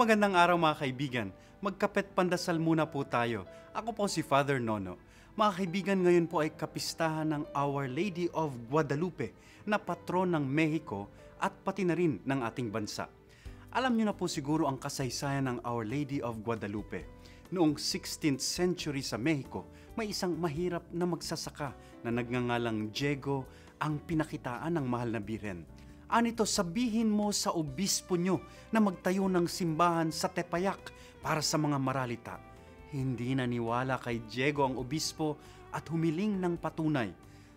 Magandang araw mga kaibigan. Magkapet pandasal muna po tayo. Ako po si Father Nono. Mga kaibigan, ngayon po ay kapistahan ng Our Lady of Guadalupe na patron ng Mexico at pati na rin ng ating bansa. Alam niyo na po siguro ang kasaysayan ng Our Lady of Guadalupe. Noong 16th century sa Mexico, may isang mahirap na magsasaka na nagngangalang Diego ang pinakitaan ng mahal na Birhen. Anito, sabihin mo sa obispo nyo na magtayo ng simbahan sa Tepayac para sa mga maralita. Hindi naniwala kay Diego ang obispo at humiling ng patunay.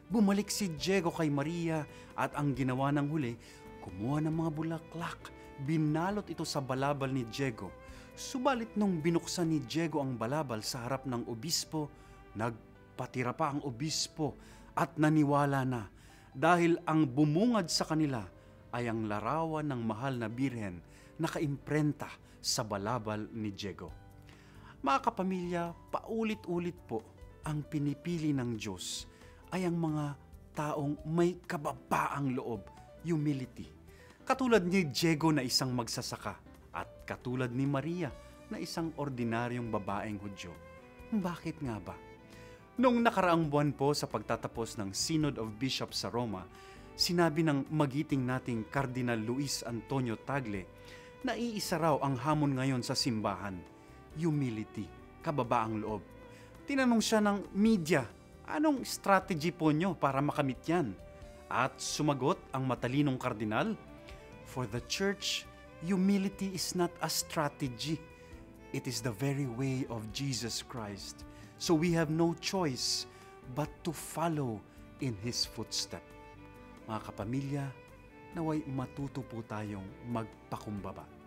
Bumalik si Diego kay Maria at ang ginawa ng huli, kumuha ng mga bulaklak, binalot ito sa balabal ni Diego. Subalit nung binuksan ni Diego ang balabal sa harap ng obispo, nagpatira pa ang obispo at naniwala na dahil ang bumungad sa kanila ay ang larawan ng mahal na Birhen na kaimprenta sa balabal ni Diego. Mga kapamilya, paulit-ulit po ang pinipili ng Diyos ay ang mga taong may kababaang loob, humility. Katulad ni Diego na isang magsasaka at katulad ni Maria na isang ordinaryong babaeng Hudyo. Bakit nga ba? Noong nakaraang buwan po sa pagtatapos ng Synod of Bishops sa Roma, sinabi ng magiting nating Cardinal Luis Antonio Tagle na iisa raw ang hamon ngayon sa simbahan, humility, kababaang loob. Tinanong siya ng media, anong strategy po nyo para makamit yan? At sumagot ang matalinong kardinal, for the Church, humility is not a strategy. It is the very way of Jesus Christ. So we have no choice but to follow in His footsteps. Mga kapamilya, naway matuto po tayong magpakumbaba.